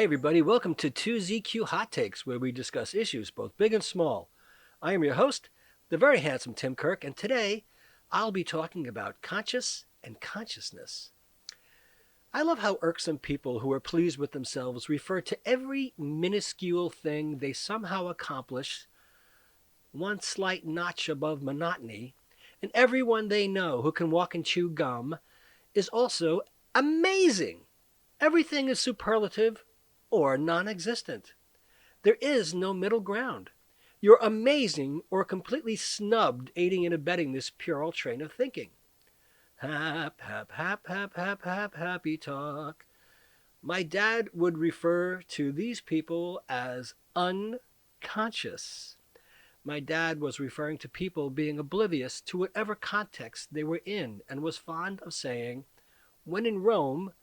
Hey everybody, welcome to 2ZQ Hot Takes, where we discuss issues both big and small. I am your host, the very handsome Tim Kirk, and today I'll be talking about conscious and consciousness. I love how irksome people who are pleased with themselves refer to every minuscule thing they somehow accomplish one slight notch above monotony, and everyone they know who can walk and chew gum is also amazing. Everything is superlative or non-existent. There is no middle ground. You're amazing or completely snubbed, aiding and abetting this puerile train of thinking. Happy talk. My dad would refer to these people as unconscious. My dad was referring to people being oblivious to whatever context they were in and was fond of saying, when in Rome,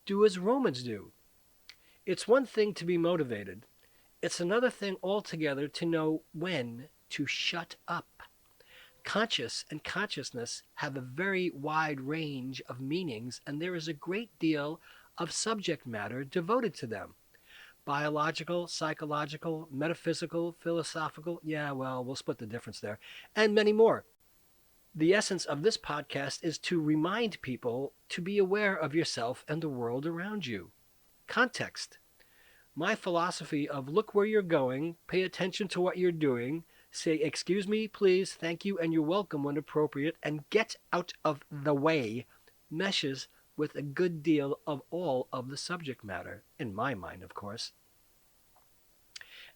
do as Romans do. It's one thing to be motivated. It's another thing altogether to know when to shut up. Conscious and consciousness have a very wide range of meanings, and there is a great deal of subject matter devoted to them. Biological, psychological, metaphysical, philosophical, we'll split the difference there, and many more. The essence of this podcast is to remind people to be aware of yourself and the world around you. Context. My philosophy of look where you're going, pay attention to what you're doing, say excuse me, please, thank you, and you're welcome when appropriate, and get out of the way meshes with a good deal of all of the subject matter, in my mind, of course.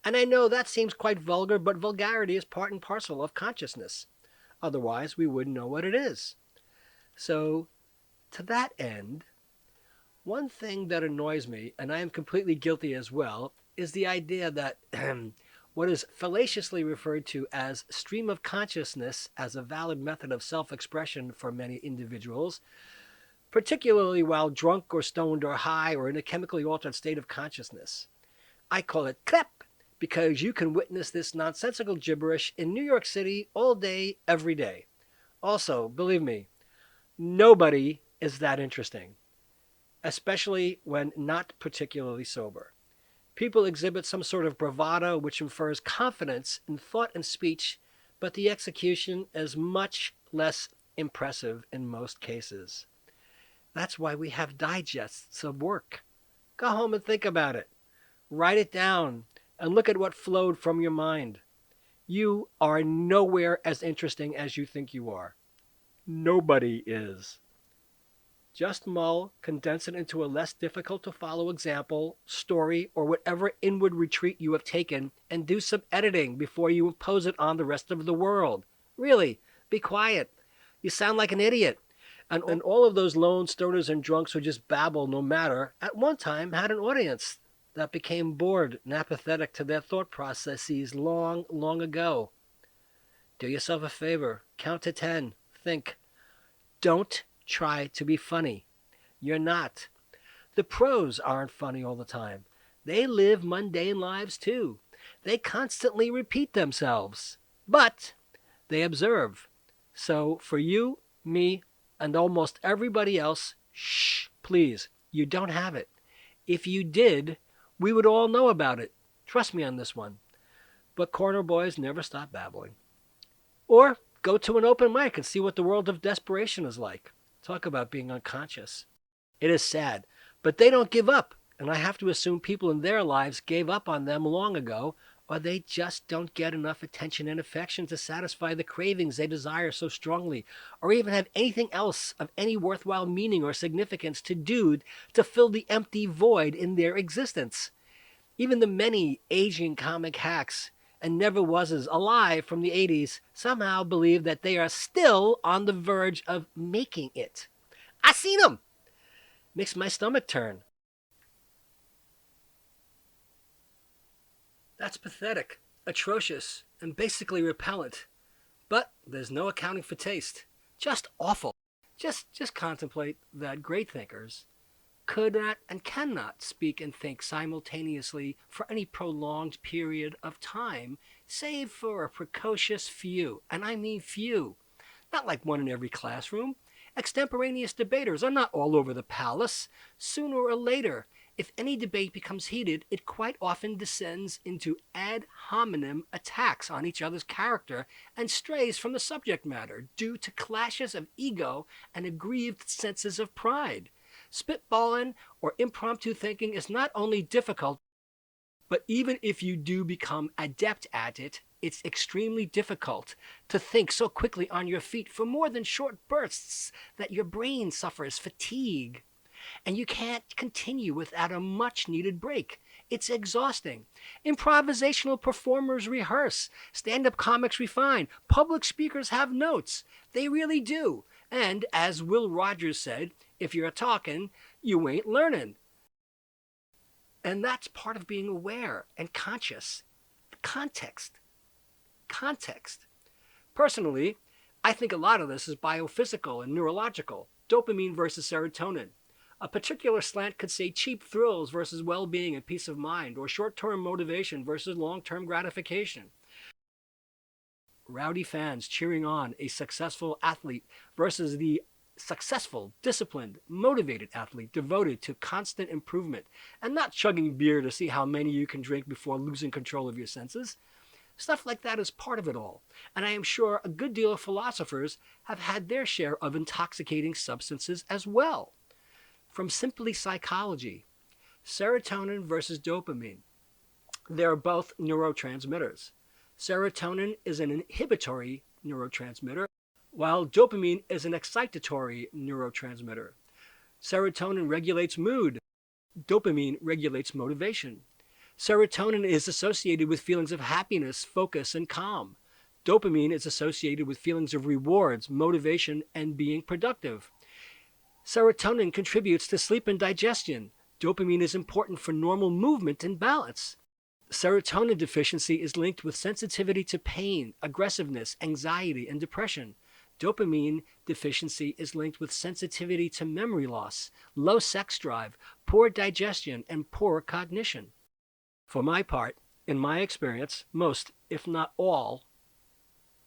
And I know that seems quite vulgar, but vulgarity is part and parcel of consciousness. Otherwise, we wouldn't know what it is. So, to that end, one thing that annoys me, and I am completely guilty as well, is the idea that what is fallaciously referred to as stream of consciousness as a valid method of self-expression for many individuals, particularly while drunk or stoned or high or in a chemically altered state of consciousness. I call it CREP because you can witness this nonsensical gibberish in New York City all day, every day. Also, believe me, nobody is that interesting, especially when not particularly sober. People exhibit some sort of bravado which infers confidence in thought and speech, but the execution is much less impressive in most cases. That's why we have digests of work. Go home and think about it. Write it down and look at what flowed from your mind. You are nowhere as interesting as you think you are. Nobody is. Just mull, condense it into a less difficult to follow example, story, or whatever inward retreat you have taken, and do some editing before you impose it on the rest of the world. Really, be quiet. You sound like an idiot. And all of those lone stoners and drunks who just babble no matter, at one time had an audience that became bored and apathetic to their thought processes long, long ago. Do yourself a favor. Count to 10. Think. Don't try to be funny. You're not. The pros aren't funny all the time. They live mundane lives too. They constantly repeat themselves. But they observe. So for you, me, and almost everybody else, shh, please, you don't have it. If you did, we would all know about it. Trust me on this one. But corner boys never stop babbling. Or go to an open mic and see what the world of desperation is like. Talk about being unconscious. It is sad, but they don't give up, and I have to assume people in their lives gave up on them long ago, or they just don't get enough attention and affection to satisfy the cravings they desire so strongly, or even have anything else of any worthwhile meaning or significance to do to fill the empty void in their existence. Even the many aging comic hacks and never-wases alive from the 80s somehow believe that they are still on the verge of making it. I seen them! Makes my stomach turn. That's pathetic, atrocious, and basically repellent. But there's no accounting for taste. Just awful. Just contemplate that great thinkers could not and cannot speak and think simultaneously for any prolonged period of time, save for a precocious few, and I mean few. Not like one in every classroom. Extemporaneous debaters are not all over the palace. Sooner or later, If any debate becomes heated, it quite often descends into ad hominem attacks on each other's character and strays from the subject matter due to clashes of ego and aggrieved senses of pride. Spitballing or impromptu thinking is not only difficult, but even if you do become adept at it, it's extremely difficult to think so quickly on your feet for more than short bursts that your brain suffers fatigue. And you can't continue without a much-needed break. It's exhausting. Improvisational performers rehearse. Stand-up comics refine. Public speakers have notes. They really do. And as Will Rogers said, if you're talking, you ain't learning. And that's part of being aware and conscious. Context. Personally, I think a lot of this is biophysical and neurological. Dopamine versus serotonin. A particular slant could say cheap thrills versus well-being and peace of mind, or short-term motivation versus long-term gratification. Rowdy fans cheering on a successful athlete versus the successful, disciplined, motivated athlete devoted to constant improvement and not chugging beer to see how many you can drink before losing control of your senses. Stuff like that is part of it all, and I am sure a good deal of philosophers have had their share of intoxicating substances as well. From simply psychology, serotonin versus dopamine. They are both neurotransmitters. Serotonin is an inhibitory neurotransmitter, while dopamine is an excitatory neurotransmitter. Serotonin regulates mood. Dopamine regulates motivation. Serotonin is associated with feelings of happiness, focus, and calm. Dopamine is associated with feelings of rewards, motivation, and being productive. Serotonin contributes to sleep and digestion. Dopamine is important for normal movement and balance. Serotonin deficiency is linked with sensitivity to pain, aggressiveness, anxiety, and depression. Dopamine deficiency is linked with sensitivity to memory loss, low sex drive, poor digestion, and poor cognition. For my part, in my experience, most, if not all,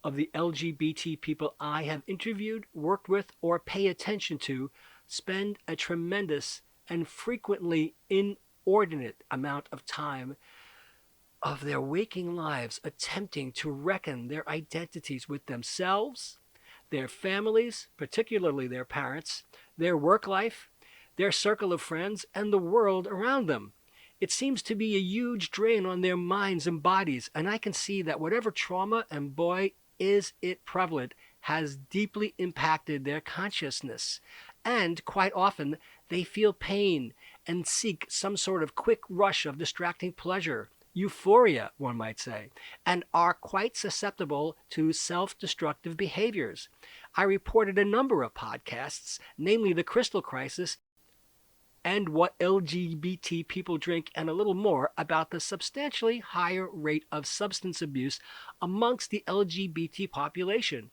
of the LGBT people I have interviewed, worked with, or pay attention to spend a tremendous and frequently inordinate amount of time of their waking lives attempting to reckon their identities with themselves, their families, particularly their parents, their work life, their circle of friends, and the world around them. It seems to be a huge drain on their minds and bodies, and I can see that whatever trauma, and boy, is it prevalent, has deeply impacted their consciousness. And quite often, they feel pain and seek some sort of quick rush of distracting pleasure, euphoria, one might say, and are quite susceptible to self-destructive behaviors. I reported a number of podcasts, namely The Crystal Crisis and What LGBT People Drink, and a little more about the substantially higher rate of substance abuse amongst the LGBT population.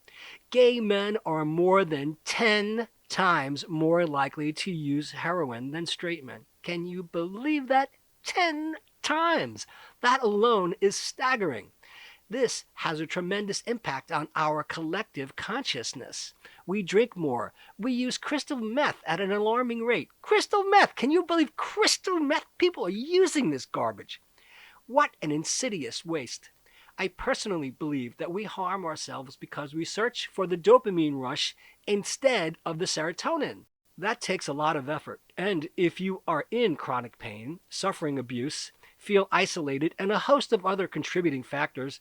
Gay men are more than 10 times more likely to use heroin than straight men. Can you believe that? 10 times! That alone is staggering. This has a tremendous impact on our collective consciousness. We drink more. We use crystal meth at an alarming rate. Crystal meth! Can you believe crystal meth? People are using this garbage. What an insidious waste. I personally believe that we harm ourselves because we search for the dopamine rush instead of the serotonin. That takes a lot of effort. And if you are in chronic pain, suffering abuse, feel isolated, and a host of other contributing factors,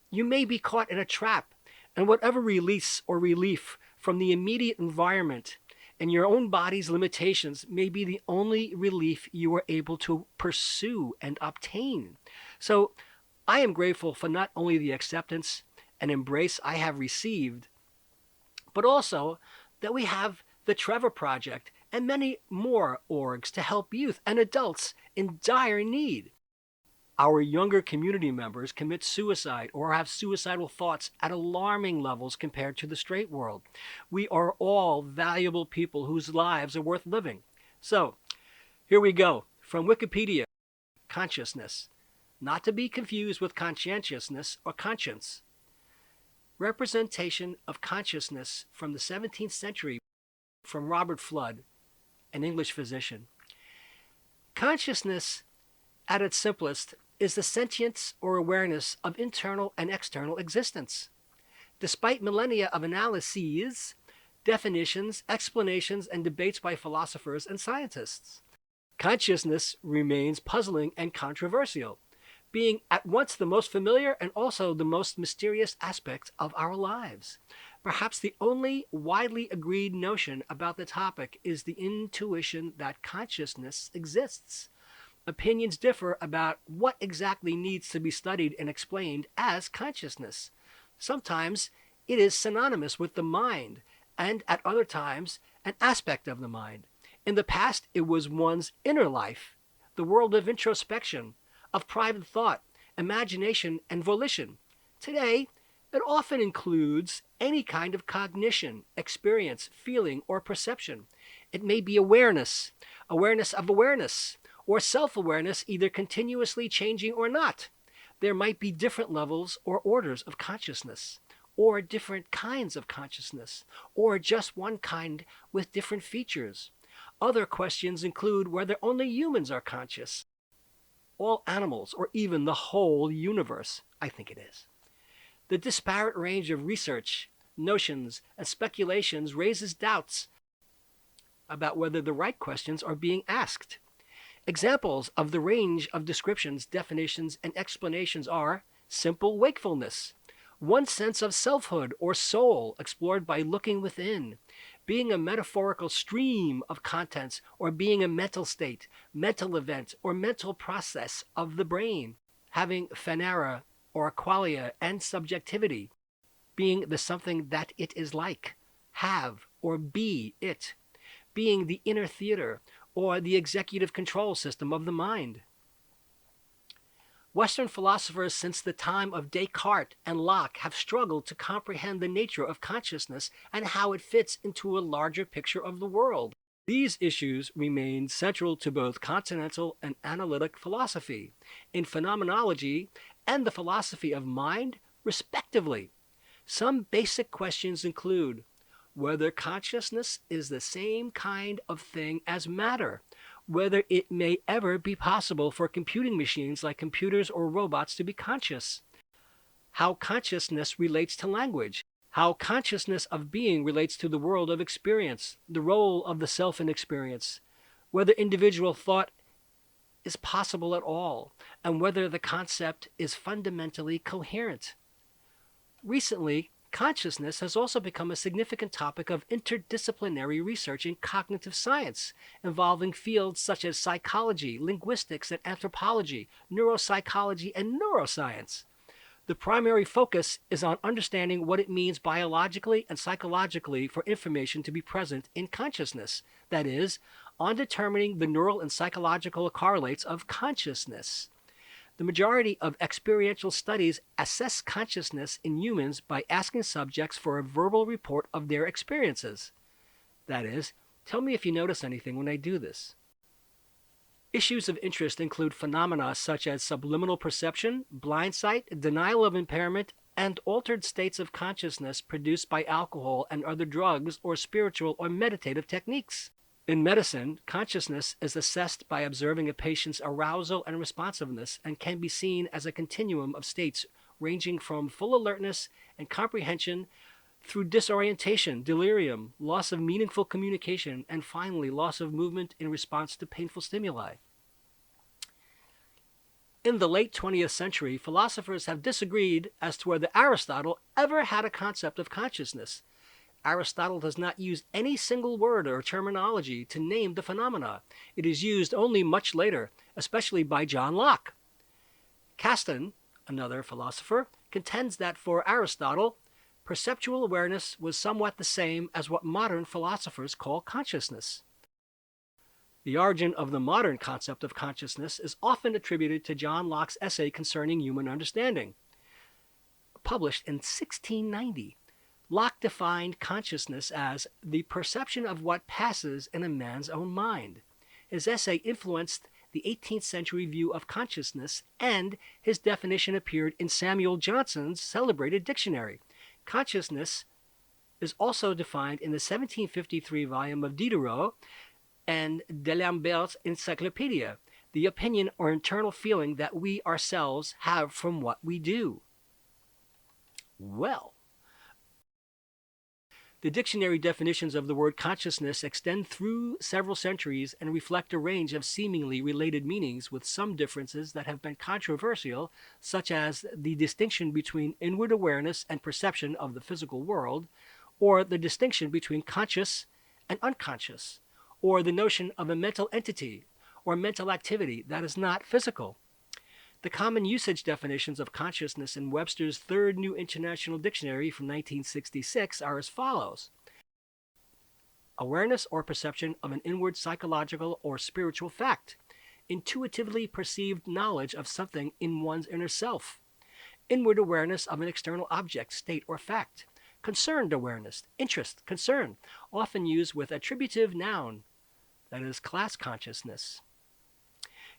you may be caught in a trap, and whatever release or relief from the immediate environment and your own body's limitations may be the only relief you are able to pursue and obtain. So I am grateful for not only the acceptance and embrace I have received, but also that we have the Trevor Project and many more orgs to help youth and adults in dire need. Our younger community members commit suicide or have suicidal thoughts at alarming levels compared to the straight world. We are all valuable people whose lives are worth living. So, here we go. From Wikipedia, consciousness, not to be confused with conscientiousness or conscience. Representation of consciousness from the 17th century from Robert Flood, an English physician. Consciousness, at its simplest, is the sentience or awareness of internal and external existence. Despite millennia of analyses, definitions, explanations, and debates by philosophers and scientists, consciousness remains puzzling and controversial, being at once the most familiar and also the most mysterious aspect of our lives. Perhaps the only widely agreed notion about the topic is the intuition that consciousness exists. Opinions differ about what exactly needs to be studied and explained as consciousness. Sometimes it is synonymous with the mind, and at other times, an aspect of the mind. In the past, it was one's inner life, the world of introspection, of private thought, imagination, and volition. Today, it often includes any kind of cognition, experience, feeling, or perception. It may be awareness, awareness of awareness, or self-awareness, either continuously changing or not. There might be different levels or orders of consciousness, or different kinds of consciousness, or just one kind with different features. Other questions include whether only humans are conscious, all animals, or even the whole universe. I think it is. The disparate range of research, notions, and speculations raises doubts about whether the right questions are being asked. Examples of the range of descriptions, definitions, and explanations are simple wakefulness, one sense of selfhood or soul explored by looking within, being a metaphorical stream of contents, or being a mental state, mental event, or mental process of the brain, having phenomena or qualia and subjectivity, being the something that it is like, have or be it, being the inner theater or the executive control system of the mind. Western philosophers since the time of Descartes and Locke have struggled to comprehend the nature of consciousness and how it fits into a larger picture of the world. These issues remain central to both continental and analytic philosophy, in phenomenology and the philosophy of mind, respectively. Some basic questions include whether consciousness is the same kind of thing as matter, whether it may ever be possible for computing machines like computers or robots to be conscious, how consciousness relates to language, how consciousness of being relates to the world of experience, the role of the self in experience, whether individual thought is possible at all, and whether the concept is fundamentally coherent. Recently, consciousness has also become a significant topic of interdisciplinary research in cognitive science, involving fields such as psychology, linguistics and anthropology, neuropsychology, and neuroscience. The primary focus is on understanding what it means biologically and psychologically for information to be present in consciousness, that is, on determining the neural and psychological correlates of consciousness. The majority of experiential studies assess consciousness in humans by asking subjects for a verbal report of their experiences. That is, tell me if you notice anything when I do this. Issues of interest include phenomena such as subliminal perception, blind sight, denial of impairment, and altered states of consciousness produced by alcohol and other drugs or spiritual or meditative techniques. In medicine, consciousness is assessed by observing a patient's arousal and responsiveness and can be seen as a continuum of states ranging from full alertness and comprehension through disorientation, delirium, loss of meaningful communication, and finally loss of movement in response to painful stimuli. In the late 20th century, philosophers have disagreed as to whether Aristotle ever had a concept of consciousness. Aristotle does not use any single word or terminology to name the phenomena. It is used only much later, especially by John Locke. Caston, another philosopher, contends that for Aristotle, perceptual awareness was somewhat the same as what modern philosophers call consciousness. The origin of the modern concept of consciousness is often attributed to John Locke's essay concerning human understanding. Published in 1690, Locke defined consciousness as the perception of what passes in a man's own mind. His essay influenced the 18th century view of consciousness, and his definition appeared in Samuel Johnson's celebrated dictionary. Consciousness is also defined in the 1753 volume of Diderot and D'Alembert's Encyclopedia. the opinion or internal feeling that we ourselves have from what we do. Well, the dictionary definitions of the word consciousness extend through several centuries and reflect a range of seemingly related meanings, with some differences that have been controversial, such as the distinction between inward awareness and perception of the physical world, or the distinction between conscious and unconscious, or the notion of a mental entity or mental activity that is not physical. The common usage definitions of consciousness in Webster's Third New International Dictionary from 1966 are as follows: awareness or perception of an inward psychological or spiritual fact, intuitively perceived knowledge of something in one's inner self, inward awareness of an external object, state, or fact, concerned awareness, interest, concern, often used with attributive noun, that is, class consciousness.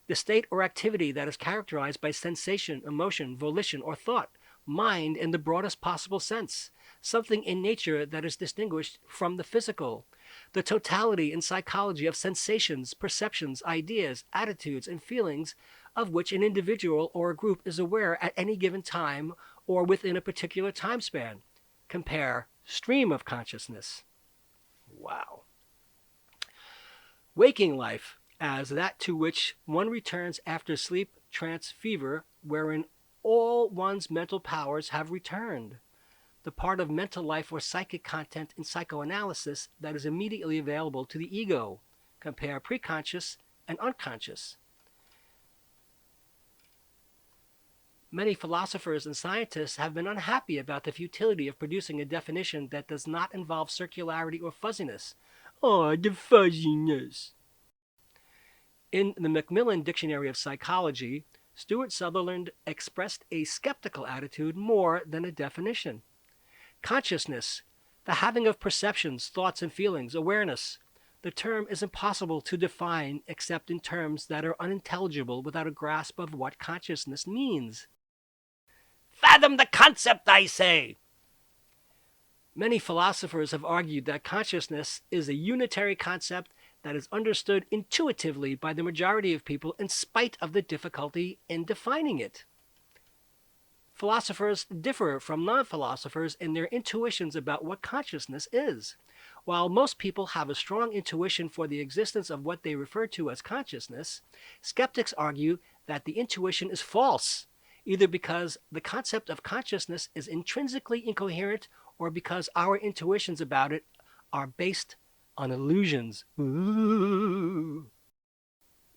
The state or activity that is characterized by sensation, emotion, volition, or thought, mind in the broadest possible sense, something in nature that is distinguished from the physical, the totality in psychology of sensations, perceptions, ideas, attitudes, and feelings of which an individual or a group is aware at any given time or within a particular time span. Compare stream of consciousness. Wow. Waking life as that to which one returns after sleep, trance, fever, wherein all one's mental powers have returned. The part of mental life or psychic content in psychoanalysis that is immediately available to the ego. Compare preconscious and unconscious. Many philosophers and scientists have been unhappy about the futility of producing a definition that does not involve circularity or fuzziness. Oh, the fuzziness. In the Macmillan Dictionary of Psychology, Stuart Sutherland expressed a skeptical attitude more than a definition. Consciousness, the having of perceptions, thoughts, and feelings, awareness. The term is impossible to define except in terms that are unintelligible without a grasp of what consciousness means. Fathom the concept, I say! Many philosophers have argued that consciousness is a unitary concept that is understood intuitively by the majority of people in spite of the difficulty in defining it. Philosophers differ from non-philosophers in their intuitions about what consciousness is. While most people have a strong intuition for the existence of what they refer to as consciousness, skeptics argue that the intuition is false, either because the concept of consciousness is intrinsically incoherent or because our intuitions about it are based on illusions. Ooh.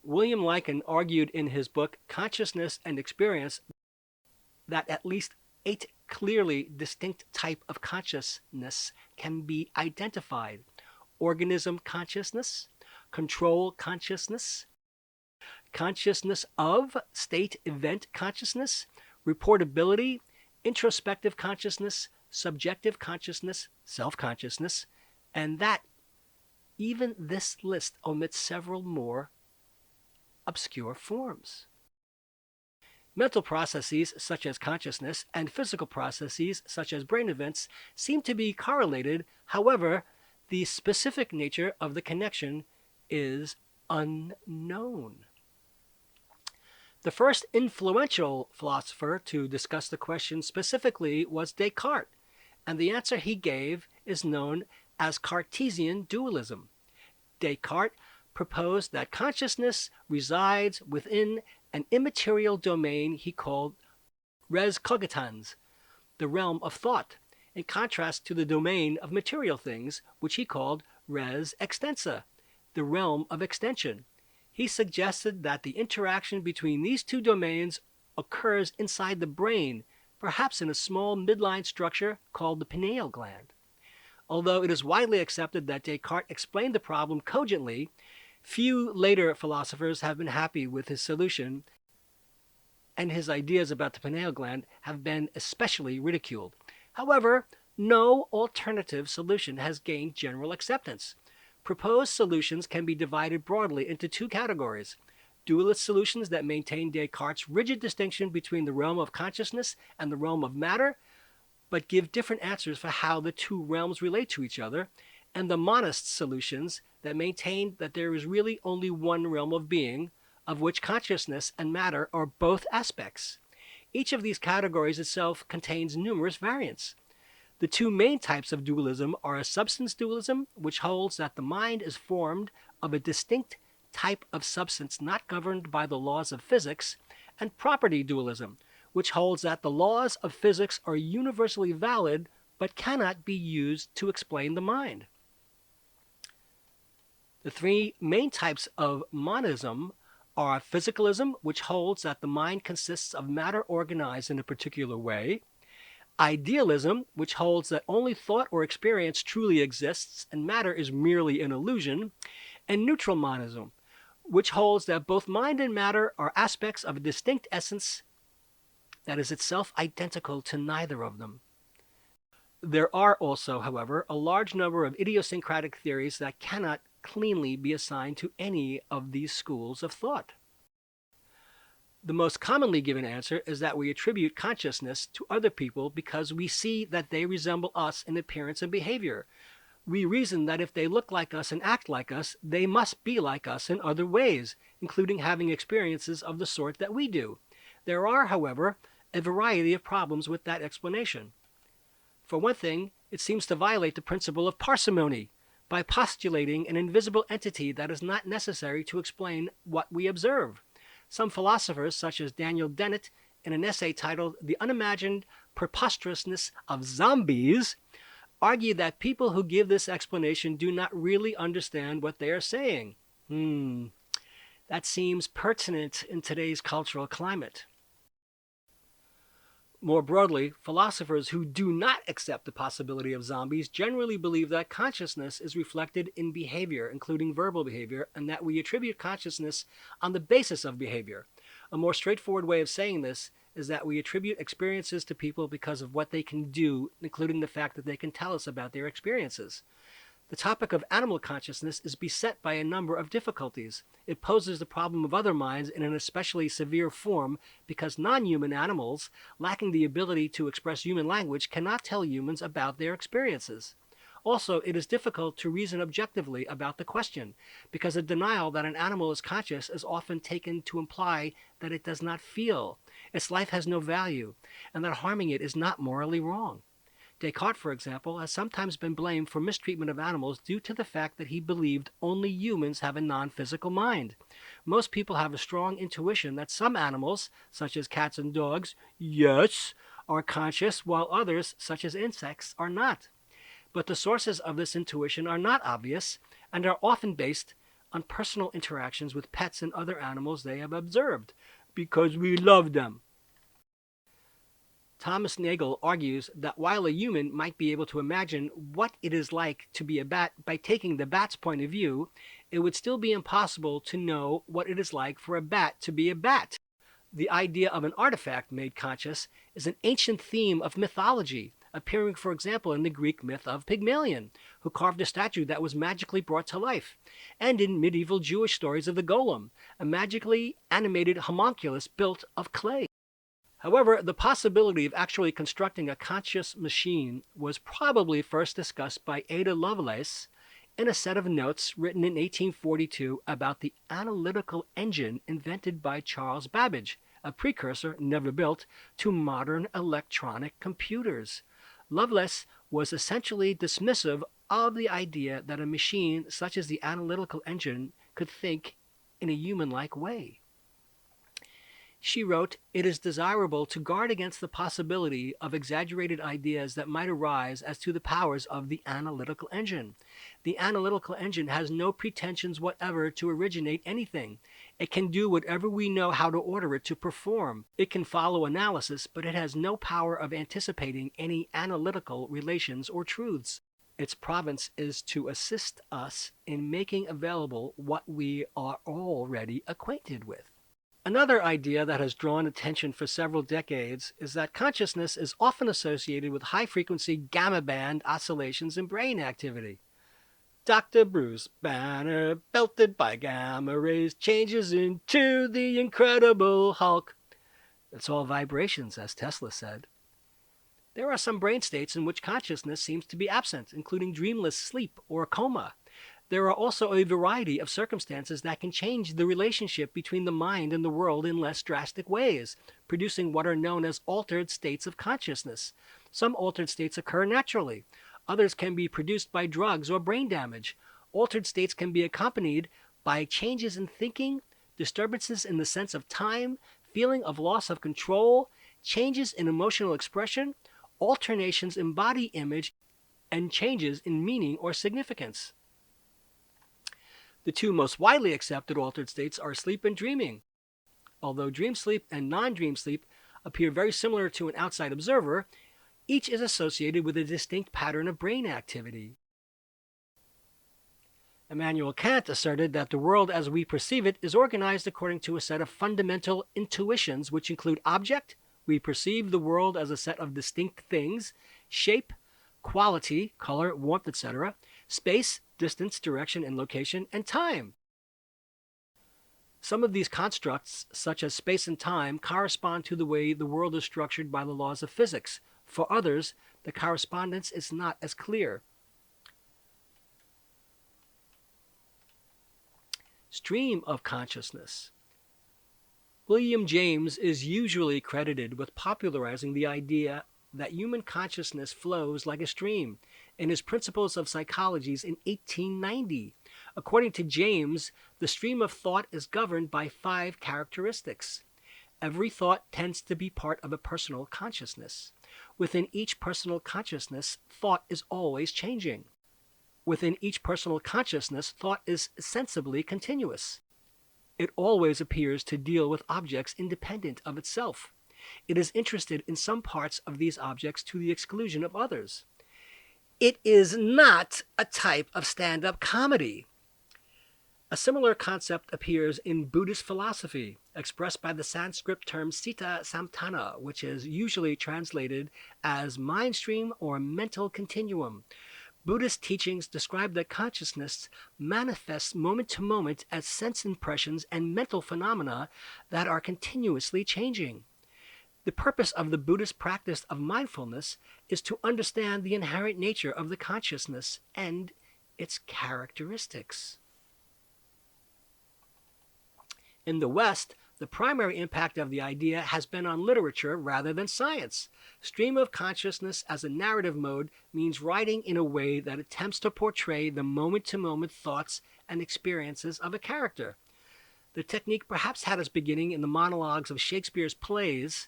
William Lycan argued in his book Consciousness and Experience that at least 8 clearly distinct types of consciousness can be identified: organism consciousness, control consciousness, consciousness of, state event consciousness, reportability, introspective consciousness, subjective consciousness, self-consciousness, and that even this list omits several more obscure forms. Mental processes such as consciousness and physical processes such as brain events seem to be correlated. However, the specific nature of the connection is unknown. The first influential philosopher to discuss the question specifically was Descartes, and the answer he gave is known as Cartesian dualism. Descartes proposed that consciousness resides within an immaterial domain he called res cogitans, the realm of thought, in contrast to the domain of material things, which he called res extensa, the realm of extension. He suggested that the interaction between these two domains occurs inside the brain, perhaps in a small midline structure called the pineal gland. Although it is widely accepted that Descartes explained the problem cogently, few later philosophers have been happy with his solution, and his ideas about the pineal gland have been especially ridiculed. However, no alternative solution has gained general acceptance. Proposed solutions can be divided broadly into 2 categories: dualist solutions that maintain Descartes' rigid distinction between the realm of consciousness and the realm of matter, but give different answers for how the 2 realms relate to each other, and the monist solutions that maintain that there is really only one realm of being, of which consciousness and matter are both aspects. Each of these categories itself contains numerous variants. The two main types of dualism are a substance dualism, which holds that the mind is formed of a distinct type of substance not governed by the laws of physics, and property dualism, which holds that the laws of physics are universally valid but cannot be used to explain the mind. The three main types of monism are physicalism, which holds that the mind consists of matter organized in a particular way; idealism, which holds that only thought or experience truly exists and matter is merely an illusion; and neutral monism, which holds that both mind and matter are aspects of a distinct essence that is itself identical to neither of them. There are also, however, a large number of idiosyncratic theories that cannot cleanly be assigned to any of these schools of thought. The most commonly given answer is that we attribute consciousness to other people because we see that they resemble us in appearance and behavior. We reason that if they look like us and act like us, they must be like us in other ways, including having experiences of the sort that we do. There are, however, a variety of problems with that explanation. For one thing, it seems to violate the principle of parsimony by postulating an invisible entity that is not necessary to explain what we observe. Some philosophers, such as Daniel Dennett, in an essay titled "The Unimagined Preposterousness of Zombies," argue that people who give this explanation do not really understand what they are saying. That seems pertinent in today's cultural climate. More broadly, philosophers who do not accept the possibility of zombies generally believe that consciousness is reflected in behavior, including verbal behavior, and that we attribute consciousness on the basis of behavior. A more straightforward way of saying this is that we attribute experiences to people because of what they can do, including the fact that they can tell us about their experiences. The topic of animal consciousness is beset by a number of difficulties. It poses the problem of other minds in an especially severe form because non-human animals, lacking the ability to express human language, cannot tell humans about their experiences. Also, it is difficult to reason objectively about the question, because a denial that an animal is conscious is often taken to imply that it does not feel, its life has no value, and that harming it is not morally wrong. Descartes, for example, has sometimes been blamed for mistreatment of animals due to the fact that he believed only humans have a non-physical mind. Most people have a strong intuition that some animals, such as cats and dogs, yes, are conscious, while others, such as insects, are not. But the sources of this intuition are not obvious and are often based on personal interactions with pets and other animals they have observed, because we love them. Thomas Nagel argues that while a human might be able to imagine what it is like to be a bat by taking the bat's point of view, it would still be impossible to know what it is like for a bat to be a bat. The idea of an artifact made conscious is an ancient theme of mythology, appearing, for example, in the Greek myth of Pygmalion, who carved a statue that was magically brought to life, and in medieval Jewish stories of the golem, a magically animated homunculus built of clay. However, the possibility of actually constructing a conscious machine was probably first discussed by Ada Lovelace in a set of notes written in 1842 about the analytical engine invented by Charles Babbage, a precursor, never built, to modern electronic computers. Lovelace was essentially dismissive of the idea that a machine such as the analytical engine could think in a human-like way. She wrote, "It is desirable to guard against the possibility of exaggerated ideas that might arise as to the powers of the analytical engine. The analytical engine has no pretensions whatever to originate anything. It can do whatever we know how to order it to perform. It can follow analysis, but it has no power of anticipating any analytical relations or truths. Its province is to assist us in making available what we are already acquainted with." Another idea that has drawn attention for several decades is that consciousness is often associated with high-frequency gamma band oscillations in brain activity. Dr. Bruce Banner, belted by gamma rays, changes into the Incredible Hulk. It's all vibrations, as Tesla said. There are some brain states in which consciousness seems to be absent, including dreamless sleep or coma. There are also a variety of circumstances that can change the relationship between the mind and the world in less drastic ways, producing what are known as altered states of consciousness. Some altered states occur naturally. Others can be produced by drugs or brain damage. Altered states can be accompanied by changes in thinking, disturbances in the sense of time, feeling of loss of control, changes in emotional expression, alternations in body image, and changes in meaning or significance. The two most widely accepted altered states are sleep and dreaming. Although dream sleep and non-dream sleep appear very similar to an outside observer, each is associated with a distinct pattern of brain activity. Immanuel Kant asserted that the world as we perceive it is organized according to a set of fundamental intuitions which include object. We perceive the world as a set of distinct things, shape, quality, color, warmth, etc., space, distance, direction, and location, and time. Some of these constructs, such as space and time, correspond to the way the world is structured by the laws of physics. For others, the correspondence is not as clear. Stream of consciousness. William James is usually credited with popularizing the idea that human consciousness flows like a stream in his Principles of Psychology in 1890. According to James, the stream of thought is governed by 5 characteristics. Every thought tends to be part of a personal consciousness. Within each personal consciousness, thought is always changing. Within each personal consciousness, thought is sensibly continuous. It always appears to deal with objects independent of itself. It is interested in some parts of these objects to the exclusion of others. It is not a type of stand-up comedy. A similar concept appears in Buddhist philosophy, expressed by the Sanskrit term Sita Samtana, which is usually translated as mind stream or mental continuum. Buddhist teachings describe that consciousness manifests moment to moment as sense impressions and mental phenomena that are continuously changing. The purpose of the Buddhist practice of mindfulness is to understand the inherent nature of the consciousness and its characteristics. In the West, the primary impact of the idea has been on literature rather than science. Stream of consciousness as a narrative mode means writing in a way that attempts to portray the moment-to-moment thoughts and experiences of a character. The technique perhaps had its beginning in the monologues of Shakespeare's plays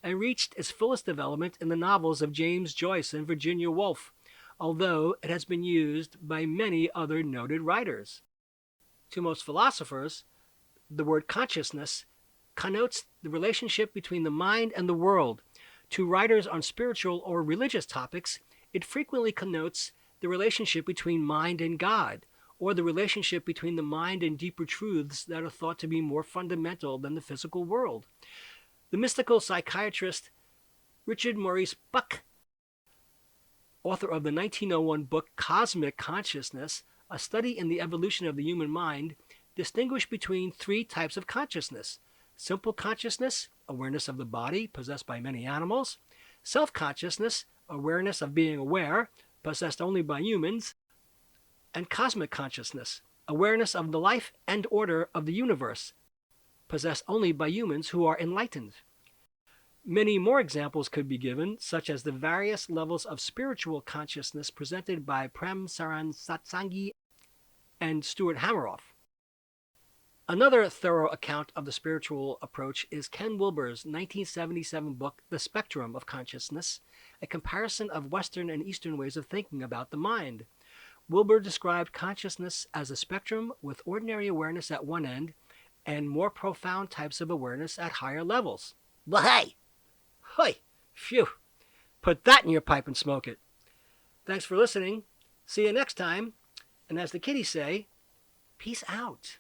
and reached its fullest development in the novels of James Joyce and Virginia Woolf, although it has been used by many other noted writers. To most philosophers, the word consciousness connotes the relationship between the mind and the world. To writers on spiritual or religious topics, it frequently connotes the relationship between mind and God, or the relationship between the mind and deeper truths that are thought to be more fundamental than the physical world. The mystical psychiatrist Richard Maurice Bucke, author of the 1901 book Cosmic Consciousness, A Study in the Evolution of the Human Mind, distinguished between 3 types of consciousness: simple consciousness, awareness of the body, possessed by many animals; self-consciousness, awareness of being aware, possessed only by humans; and cosmic consciousness, awareness of the life and order of the universe, possessed only by humans who are enlightened. Many more examples could be given, such as the various levels of spiritual consciousness presented by Prem Saran Satsangi and Stuart Hameroff. Another thorough account of the spiritual approach is Ken Wilber's 1977 book, The Spectrum of Consciousness, a comparison of Western and Eastern ways of thinking about the mind. Wilber described consciousness as a spectrum with ordinary awareness at one end and more profound types of awareness at higher levels. Well, hey! Hoi! Phew! Put that in your pipe and smoke it. Thanks for listening. See you next time. And as the kiddies say, peace out.